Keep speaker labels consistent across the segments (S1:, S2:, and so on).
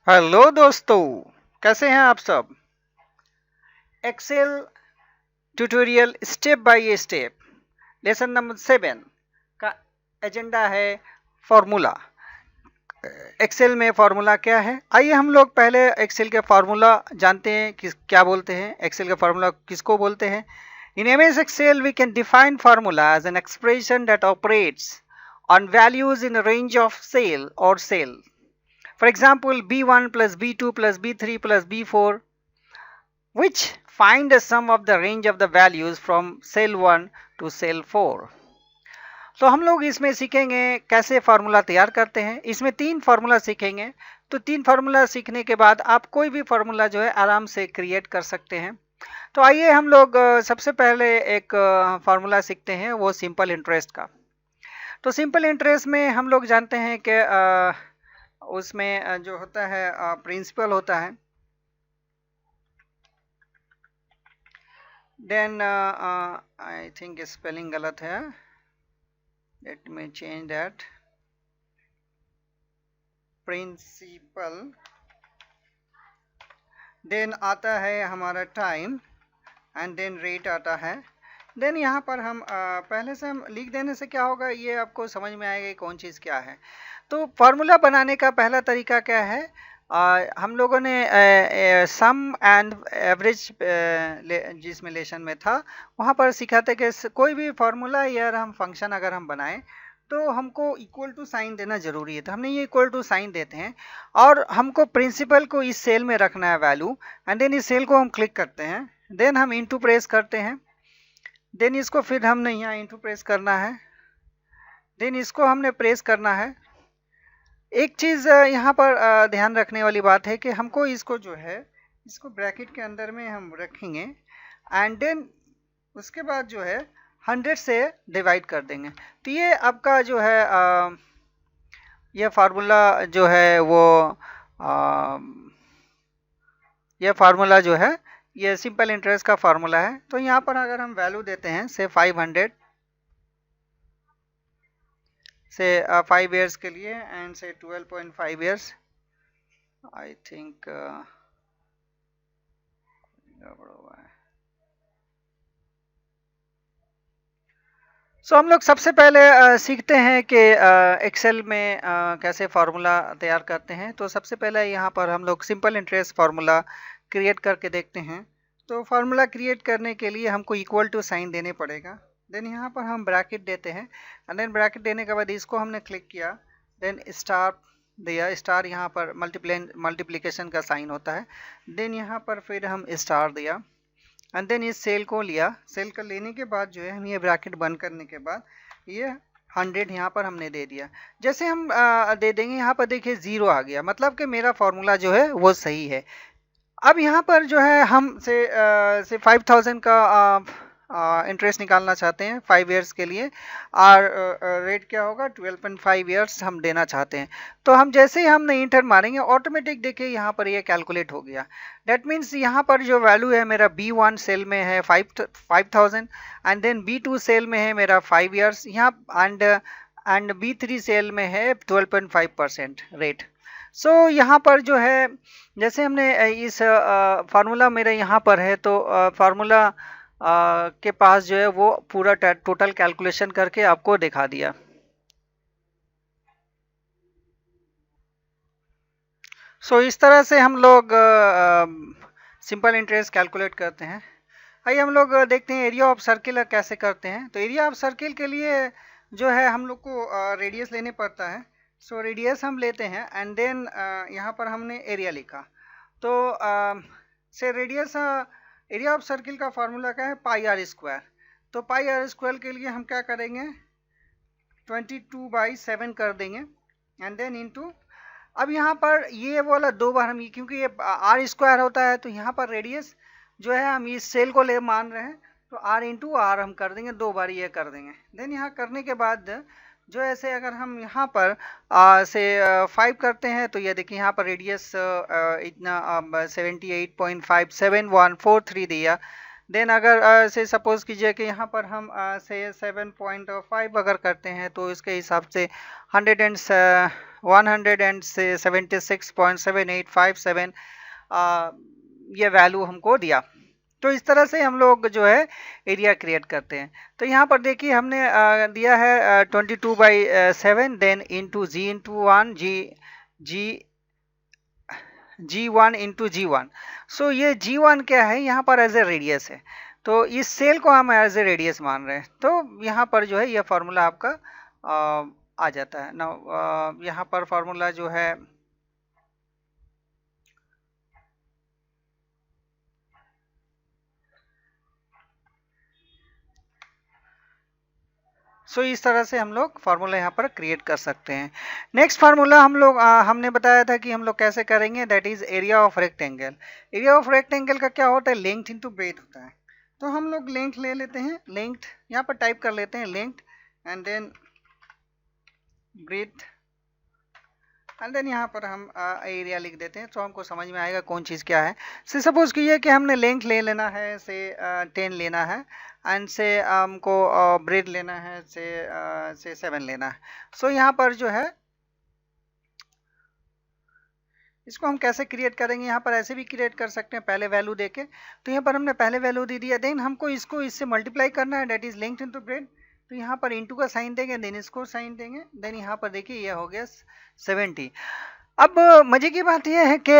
S1: Hello दोस्तों, कैसे हैं आप सब। Excel tutorial step by step lesson number 7 का एजेंडा है फार्मूला। एक्सेल में फार्मूला क्या है, आइए हम लोग पहले एक्सेल के फार्मूला जानते हैं कि क्या बोलते हैं। एक्सेल का फार्मूला किसको बोलते हैं। In MS Excel we can define formula as an expression that operates on values in a range of cell. For example, B1 plus B2 plus B3 plus B4, which find the sum of the range of the values from cell 1 to cell 4. तो हम लोग इसमें सीखेंगे कैसे formula तैयार करते हैं। इसमें 3 फार्मूला सीखेंगे। तो 3 फार्मूला सीखने के बाद आप कोई भी फार्मूला जो है आराम से क्रिएट कर सकते हैं। तो आइए हम लोग सबसे पहले एक फार्मूला सीखते हैं, वो सिंपल इंटरेस्ट का। तो सिंपल इंटरेस्ट में हम लोग जानते हैं कि उसमें जो होता है प्रिंसिपल होता है, देन आई थिंक स्पेलिंग गलत है, let me change that. Principal, then आता है हमारा टाइम एंड देन रेट आता है। देन यहाँ पर हम पहले से हम लिख देने से क्या होगा, ये आपको समझ में आएगा कौन चीज़ क्या है। तो फार्मूला बनाने का पहला तरीका क्या है, हम लोगों ने सम एंड एवरेज जिसमें लेसन में था वहाँ पर सीखा था कि कोई भी फार्मूला या हम फंक्शन अगर हम बनाएं तो हमको इक्वल टू साइन देना जरूरी है। तो हमने ये इक्वल टू साइन देते हैं और हमको प्रिंसिपल को इस सेल में रखना है वैल्यू, एंड देन इस सेल को हम क्लिक करते हैं, देन हम इनटू प्रेस करते हैं, देन इसको फिर हमने यहाँ इनटू प्रेस करना है, देन इसको हमने प्रेस करना है। एक चीज़ यहाँ पर ध्यान रखने वाली बात है कि हमको इसको जो है इसको ब्रैकेट के अंदर में हम रखेंगे एंड देन उसके बाद जो है 100 से डिवाइड कर देंगे। तो ये आपका जो है ये फार्मूला जो है वो ये फार्मूला जो है ये सिंपल इंटरेस्ट का फार्मूला है। तो यहाँ पर अगर हम वैल्यू देते हैं से 500 से 5 ईयर्स के लिए एंड से 12.5 ईयर्स, आई थिंक गड़बड़ हुआ है। सो हम लोग सबसे पहले सीखते हैं कि एक्सेल में कैसे फार्मूला तैयार करते हैं। तो सबसे पहले यहाँ पर हम लोग सिंपल इंटरेस्ट फार्मूला क्रिएट करके देखते हैं। तो फार्मूला क्रिएट करने के लिए हमको इक्वल टू साइन देने पड़ेगा, देन यहाँ पर हम ब्रैकेट देते हैं एंड देन ब्रैकेट देने के बाद इसको हमने क्लिक किया, देन स्टार दिया, स्टार यहाँ पर मल्टीप्लिकेशन का साइन होता है, देन यहाँ पर फिर हम स्टार दिया एंड देन इस सेल को लिया। सेल का लेने के बाद जो है हम ये ब्रैकेट बंद करने के बाद ये 100 यहाँ पर हमने दे दिया। जैसे हम दे देंगे यहाँ पर देखिए 0 आ गया, मतलब कि मेरा फार्मूला जो है वो सही है। अब यहाँ पर जो है हम से 5000 का इंटरेस्ट निकालना चाहते हैं 5 ईयर्स के लिए, और रेट क्या होगा 12.5 ईयर्स हम देना चाहते हैं। तो हम जैसे ही हमने इंटर मारेंगे ऑटोमेटिक देखिए यहाँ पर ये कैलकुलेट हो गया। डेट मीन्स यहाँ पर जो वैल्यू है मेरा B1 सेल में है 5000 एंड देन B2 सेल में है मेरा 5 ईयर्स यहाँ एंड B3 सेल में है 12.5% रेट। सो यहाँ पर जो है जैसे हमने इस फार्मूला मेरा यहाँ पर है, तो फार्मूला के पास जो है वो पूरा टोटल कैलकुलेशन करके आपको दिखा दिया। सो इस तरह से हम लोग सिंपल इंटरेस्ट कैलकुलेट करते हैं। आइए हम लोग देखते हैं एरिया ऑफ सर्किल कैसे करते हैं। तो एरिया ऑफ सर्किल के लिए जो है हम लोग को रेडियस लेने पड़ता है। सो रेडियस हम लेते हैं एंड देन यहाँ पर हमने एरिया लिखा। तो से रेडियस एरिया ऑफ सर्किल का फार्मूला क्या है, पाई आर स्क्वायर। तो पाई आर स्क्वायर के लिए हम क्या करेंगे 22/7 कर देंगे एंड देन इनटू, अब यहाँ पर ये वाला 2 बार हम क्योंकि ये आर स्क्वायर होता है तो यहाँ पर रेडियस जो है हम इस सेल को ले मान रहे हैं, तो आर इंटू आर हम कर देंगे, 2 बार ये कर देंगे। देन यहाँ करने के बाद जो ऐसे अगर हम यहाँ पर से 5 करते हैं तो ये देखिए यहाँ पर रेडियस इतना 78.57143 दिया। देन अगर से सपोज कीजिए कि यहाँ पर हम से 7.5 अगर करते हैं तो इसके हिसाब से 176.7857 ये वैल्यू हमको दिया। तो इस तरह से हम लोग जो है एरिया क्रिएट करते हैं। तो यहाँ पर देखिए हमने दिया है 22/7 then into G into one G1 into G1। So ये G1 क्या है, यहाँ पर एज ए रेडियस है, तो इस सेल को हम एज ए रेडियस मान रहे हैं। तो यहाँ पर जो है ये फार्मूला आपका आ जाता है ना। यहाँ पर फार्मूला जो है सो इस तरह से हम लोग फार्मूला यहाँ पर क्रिएट कर सकते हैं। नेक्स्ट फार्मूला हम लोग हमने बताया था कि हम लोग कैसे करेंगे, that is area of rectangle. Area of rectangle का क्या होता है, लेंथ इनटू ब्रेथ होता है। तो हम लोग लेंथ ले लेते हैं, लेंथ यहाँ पर टाइप कर लेते हैं length and then breadth and then यहाँ पर हम एरिया लिख देते हैं, तो हमको समझ में आएगा कौन चीज़ क्या है। से सपोज कीजिए कि हमने लेंथ ले लेना है से 10 लेना है एंड से हमको ब्रेथ लेना है से 7 लेना है। सो यहाँ पर जो है इसको हम कैसे क्रिएट करेंगे, यहाँ पर ऐसे भी क्रिएट कर सकते हैं पहले वैल्यू देके। तो यहाँ पर हमने पहले वैल्यू दे दिया, देन हमको इसको इससे मल्टीप्लाई करना है, that is length into breadth. तो यहाँ पर इंटू का साइन देंगे, देन इसको साइन देंगे, देन यहाँ पर देखिए ये हो गया 70। अब मजे की बात यह है कि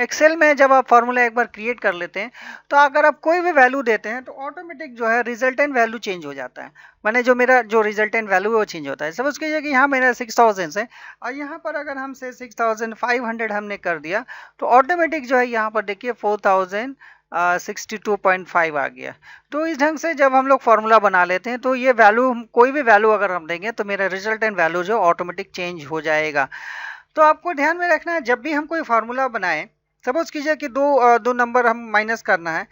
S1: एक्सेल में जब आप फार्मूला एक बार क्रिएट कर लेते हैं तो अगर आप कोई भी वैल्यू देते हैं तो ऑटोमेटिक जो है रिजल्टेंट वैल्यू चेंज हो जाता है। माने जो मेरा जो रिजल्टेंट वैल्यू है वो चेंज होता है। सपोज कीजिए कि यहाँ मेरा 6000 है और यहाँ पर अगर हमसे 6500 हमने कर दिया तो ऑटोमेटिक जो है यहाँ पर देखिए 4062.5 आ गया। तो इस ढंग से जब हम लोग फार्मूला बना लेते हैं तो ये वैल्यू कोई भी वैल्यू अगर हम देंगे तो मेरा रिजल्टेंट वैल्यू जो ऑटोमेटिक चेंज हो जाएगा। तो आपको ध्यान में रखना है जब भी हम कोई फार्मूला बनाएं, सपोज कीजिए कि दो नंबर हम माइनस करना है,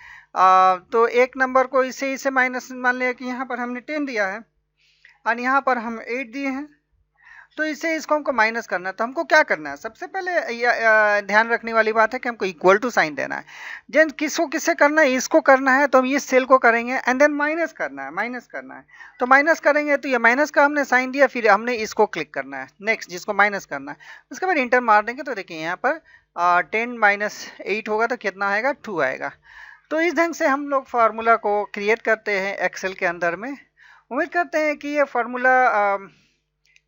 S1: तो एक नंबर को इससे माइनस मान लिया कि यहाँ पर हमने 10 दिया है और यहाँ पर हम 8 दिए हैं, तो इससे इसको हमको माइनस करना है। तो हमको क्या करना है, सबसे पहले ध्यान रखने वाली बात है कि हमको इक्वल टू साइन देना है। देन किससे करना है, इसको करना है तो हम इस सेल को करेंगे एंड देन माइनस करना है। तो माइनस करेंगे तो ये माइनस का हमने साइन दिया, फिर हमने इसको क्लिक करना है नेक्स्ट जिसको माइनस करना है, उसके बाद इंटर मार देंगे। तो देखिए यहाँ पर 10 - 8 होगा तो कितना आएगा, 2 आएगा। तो इस ढंग से हम लोग फार्मूला को क्रिएट करते हैं एक्सेल के अंदर में। उम्मीद करते हैं कि ये फार्मूला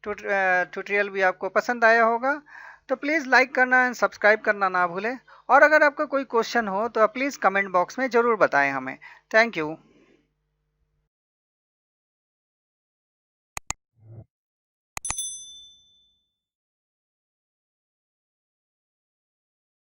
S1: ट्यूटोरियल भी आपको पसंद आया होगा। तो प्लीज़ लाइक करना एंड सब्सक्राइब करना ना भूलें, और अगर आपका कोई क्वेश्चन हो तो प्लीज़ कमेंट बॉक्स में ज़रूर बताएं हमें। Thank you.